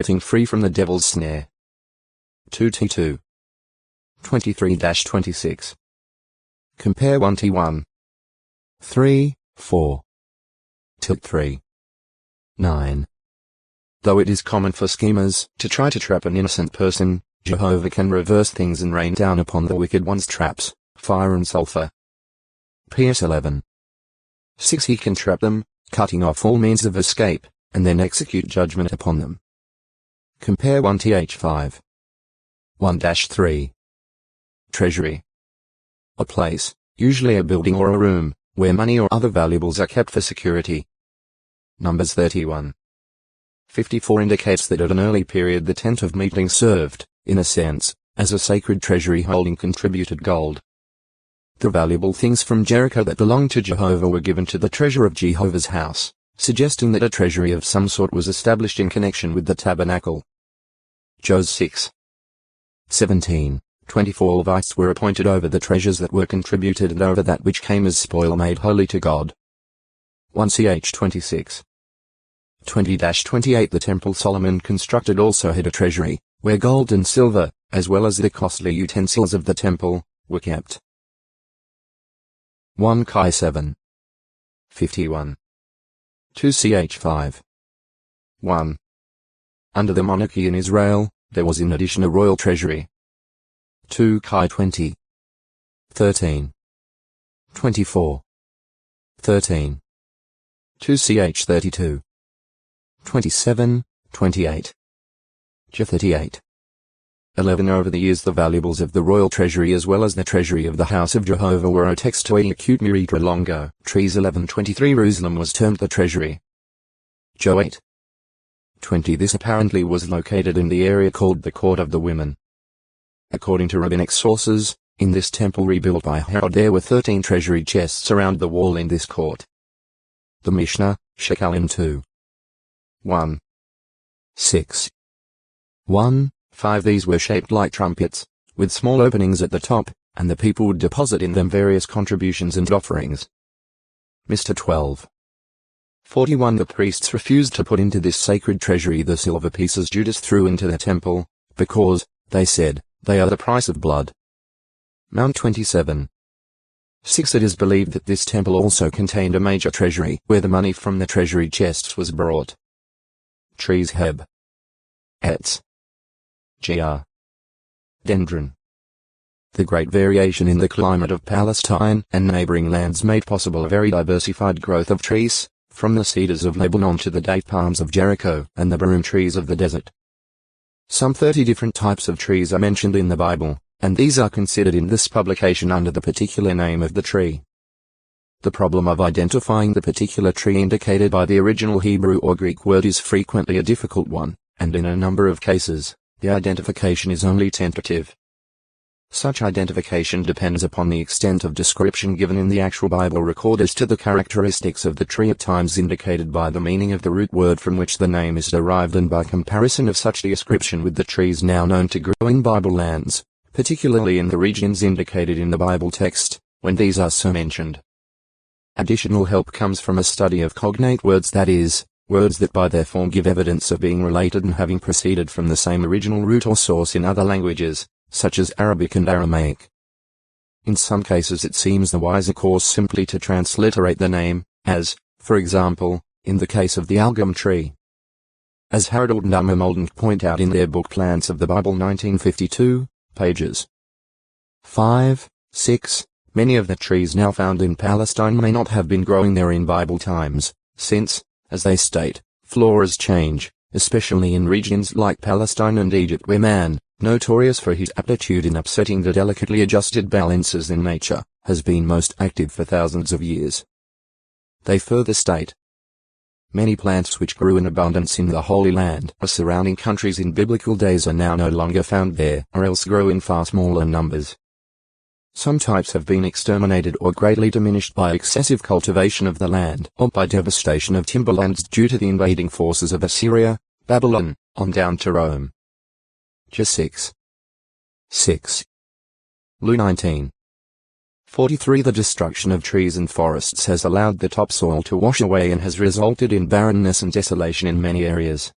getting free from the devil's snare. 2T2 23-26. Compare 1T1 3, 4. Tilt 3. 9. Though it is common for schemers to try to trap an innocent person, Jehovah can reverse things and rain down upon the wicked ones traps, fire and sulfur. PS 11. 6. He can trap them, cutting off all means of escape, and then execute judgment upon them. Compare 1Th5. 1-3. Treasury. A place, usually a building or a room, where money or other valuables are kept for security. Numbers 31. 54 indicates that at an early period the tent of meeting served, in a sense, as a sacred treasury holding contributed gold. The valuable things from Jericho that belonged to Jehovah were given to the treasure of Jehovah's house, suggesting that a treasury of some sort was established in connection with the tabernacle. Jos 6. 17. 24 Levites were appointed over the treasures that were contributed and over that which came as spoil made holy to God. 1Ch 26. 20-28 The temple Solomon constructed also had a treasury, where gold and silver, as well as the costly utensils of the temple, were kept. 1 Chi 7. 51. 2Ch 5. 1. Under the monarchy in Israel, there was in addition a royal treasury. 2 Chi 20. 13. 24. 13. 2Ch 32. 27, 28. J 38. 11 Over the years the valuables of the royal treasury as well as the treasury of the house of Jehovah were textually acute miritra longo. Trees 11-23 Jerusalem was termed the treasury. Jo 8. 20 This apparently was located in the area called the Court of the Women. According to rabbinic sources, in this temple rebuilt by Herod there were 13 treasury chests around the wall in this court. The Mishnah, Shekalim 2. 1. 6. 1, 5 These were shaped like trumpets, with small openings at the top, and the people would deposit in them various contributions and offerings. Mr. 12. 41 The priests refused to put into this sacred treasury the silver pieces Judas threw into the temple, because, they said, they are the price of blood. Mount 27. 6 It is believed that this temple also contained a major treasury, where the money from the treasury chests was brought. Trees Heb. Etz. Gr. Dendron. The great variation in the climate of Palestine and neighboring lands made possible a very diversified growth of trees, from the cedars of Lebanon to the date palms of Jericho and the broom trees of the desert. Some 30 different types of trees are mentioned in the Bible, and these are considered in this publication under the particular name of the tree. The problem of identifying the particular tree indicated by the original Hebrew or Greek word is frequently a difficult one, and in a number of cases, the identification is only tentative. Such identification depends upon the extent of description given in the actual Bible record as to the characteristics of the tree at times indicated by the meaning of the root word from which the name is derived and by comparison of such description with the trees now known to grow in Bible lands, particularly in the regions indicated in the Bible text, when these are so mentioned. Additional help comes from a study of cognate words, that is, words that by their form give evidence of being related and having proceeded from the same original root or source in other languages, such as Arabic and Aramaic. In some cases it seems the wiser course simply to transliterate the name, as, for example, in the case of the algum tree. As Harold and Amma Molden point out in their book Plants of the Bible 1952, pages 5, 6, many of the trees now found in Palestine may not have been growing there in Bible times, since, as they state, floras change, especially in regions like Palestine and Egypt where man, notorious for his aptitude in upsetting the delicately adjusted balances in nature, has been most active for thousands of years. They further state, many plants which grew in abundance in the Holy Land or surrounding countries in biblical days are now no longer found there or else grow in far smaller numbers. Some types have been exterminated or greatly diminished by excessive cultivation of the land or by devastation of timberlands due to the invading forces of Assyria, Babylon, on down to Rome. J 6. 6. Lu 19. 43 The destruction of trees and forests has allowed the topsoil to wash away and has resulted in barrenness and desolation in many areas.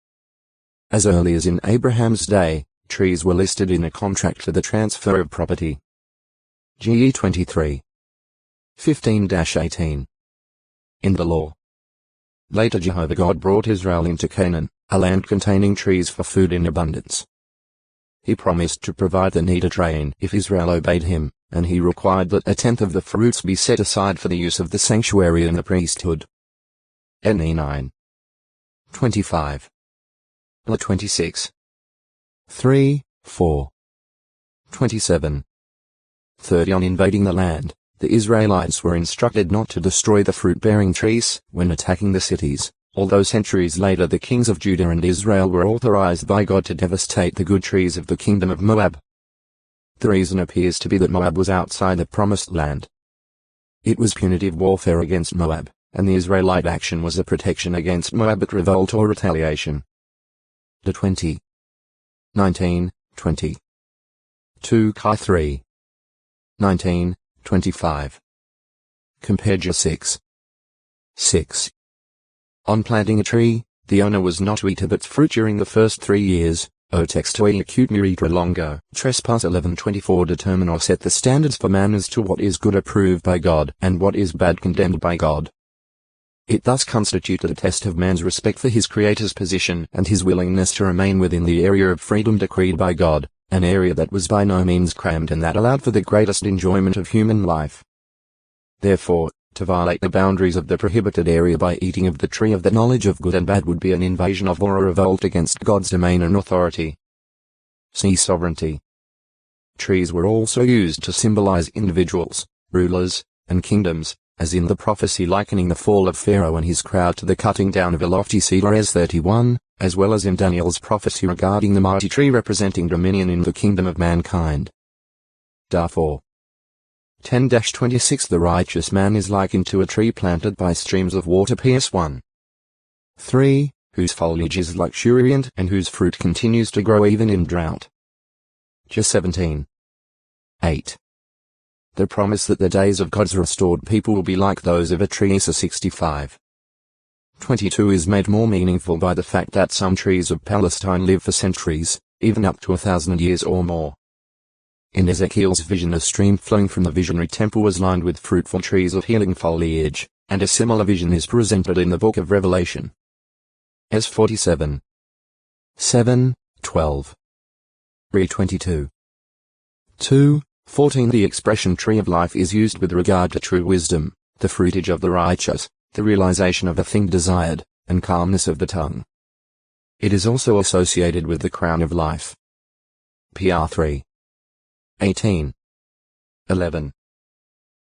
As early as in Abraham's day, trees were listed in a contract for the transfer of property. GE 23. 15-18. In the law. Later Jehovah God brought Israel into Canaan, a land containing trees for food in abundance. He promised to provide the needed rain if Israel obeyed him, and he required that a tenth of the fruits be set aside for the use of the sanctuary and the priesthood. NE 9. 25. La 26. 3, 4. 27. 30. On invading the land, the Israelites were instructed not to destroy the fruit-bearing trees when attacking the cities, although centuries later the kings of Judah and Israel were authorized by God to devastate the good trees of the kingdom of Moab. The reason appears to be that Moab was outside the promised land. It was punitive warfare against Moab, and the Israelite action was a protection against Moabite revolt or retaliation. The 20. 19, 20. 2 Kai 3. 19, 25. Compare J 6. 6. On planting a tree, the owner was not to eat of its fruit during the first 3 years. O textoi acute miritra longo. Trespass 11:24. Determine or set the standards for man as to what is good approved by God and what is bad condemned by God. It thus constituted a test of man's respect for his Creator's position and his willingness to remain within the area of freedom decreed by God, an area that was by no means crammed and that allowed for the greatest enjoyment of human life. Therefore, to violate the boundaries of the prohibited area by eating of the tree of the knowledge of good and bad would be an invasion of or a revolt against God's domain and authority. See sovereignty. Trees were also used to symbolize individuals, rulers, and kingdoms, as in the prophecy likening the fall of Pharaoh and his crowd to the cutting down of a lofty cedar as 31, as well as in Daniel's prophecy regarding the mighty tree representing dominion in the kingdom of mankind. Darfur. 10-26. The righteous man is likened to a tree planted by streams of water. PS 1. 3, whose foliage is luxuriant and whose fruit continues to grow even in drought. J 17. 8. The promise that the days of God's restored people will be like those of a tree. Isa 65. 22 is made more meaningful by the fact that some trees of Palestine live for centuries, even up to 1,000 years or more. In Ezekiel's vision, a stream flowing from the visionary temple was lined with fruitful trees of healing foliage, and a similar vision is presented in the book of Revelation. S 47. 7, 12. Re 22. 2, 14. The expression tree of life is used with regard to true wisdom, the fruitage of the righteous, the realization of a thing desired, and calmness of the tongue. It is also associated with the crown of life. PR 3. 18. 11.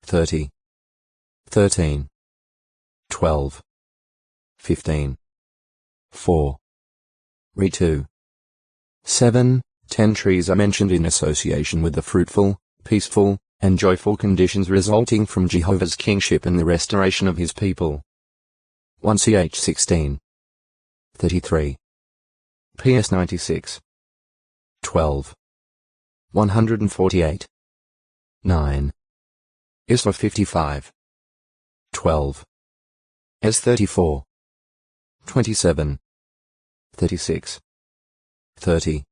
30. 13. 12. 15. 4. Re 2. 7, 10. Trees are mentioned in association with the fruitful, peaceful, and joyful conditions resulting from Jehovah's kingship and the restoration of his people. 1 Ch 16. 33. PS 96. 12. 148. 9. Isra 55. 12. S 34. 27. 36. 30.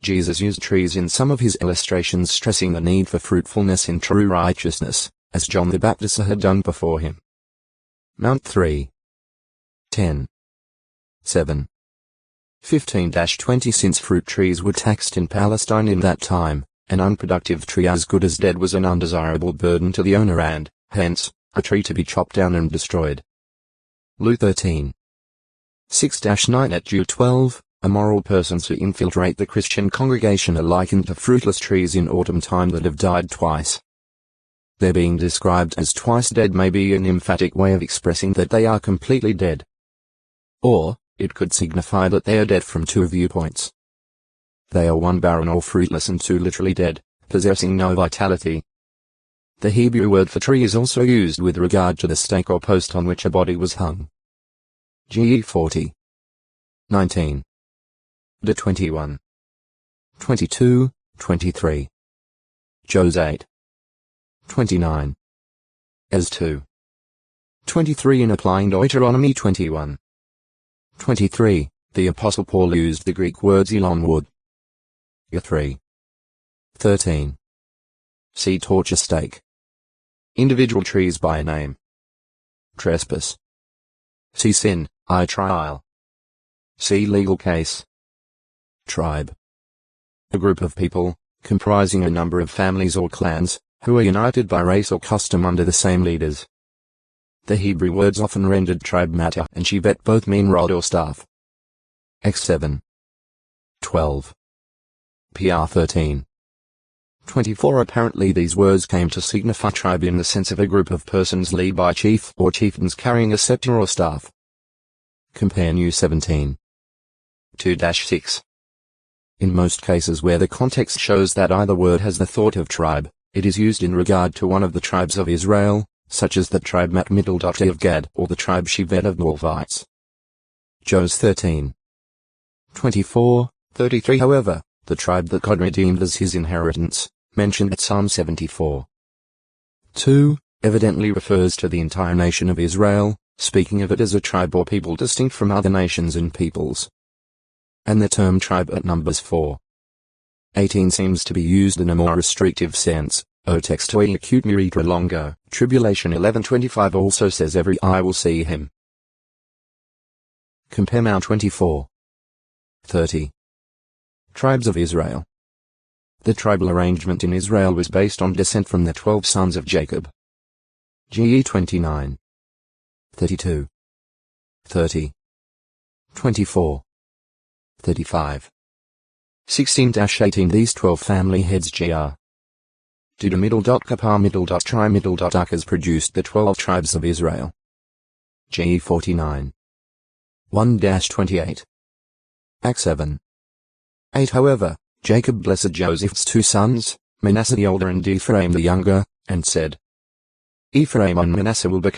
Jesus used trees in some of his illustrations, stressing the need for fruitfulness in true righteousness, as John the Baptist had done before him. Mount 3. 10. 7. 15-20. Since fruit trees were taxed in Palestine in that time, an unproductive tree as good as dead was an undesirable burden to the owner and, hence, a tree to be chopped down and destroyed. Lu 13. 6-9. At Jew 12, immoral persons who infiltrate the Christian congregation are likened to fruitless trees in autumn time that have died twice. Their being described as twice dead may be an emphatic way of expressing that they are completely dead. Or, it could signify that they are dead from two viewpoints. They are one, barren or fruitless, and two, literally dead, possessing no vitality. The Hebrew word for tree is also used with regard to the stake or post on which a body was hung. GE 40. 19. De 21. 22, 23. Jos 8. 29. As 2. 23. In applying Deuteronomy 21. 23, The Apostle Paul used the Greek words elon wood. 3. 13. See torture stake. Individual trees by name. Trespass. See sin, trial. See legal case. Tribe. A group of people, comprising a number of families or clans, who are united by race or custom under the same leaders. The Hebrew words often rendered tribe matter and shevet both mean rod or staff. X7. 12. PR 13. 24. Apparently these words came to signify tribe in the sense of a group of persons led by chief or chieftains carrying a scepter or staff. Compare New 17. 2-6. In most cases where the context shows that either word has the thought of tribe, it is used in regard to one of the tribes of Israel, such as the tribe Mat-Middle-E of Gad or the tribe Shevet of Norvites. Jos 13. 24, 33. However, the tribe that God redeemed as his inheritance, mentioned at Psalm 74. 2, evidently refers to the entire nation of Israel, speaking of it as a tribe or people distinct from other nations and peoples. And the term tribe at Numbers 4. 18 seems to be used in a more restrictive sense. O textoi acute miritra longo. Tribulation 11:25 also says every eye will see him. Compare Mount 24. 30. Tribes of Israel. The tribal arrangement in Israel was based on descent from the 12 sons of Jacob. GE 29. 32. 30. 24. 35. 16-18. These 12 family heads gr. Duda middle.kapar middle.tri middle.ak produced the 12 tribes of Israel. GE 49. 1-28. Act 7. 8. However, Jacob blessed Joseph's 2 sons, Manasseh the older and Ephraim the younger, and said, Ephraim and Manasseh will become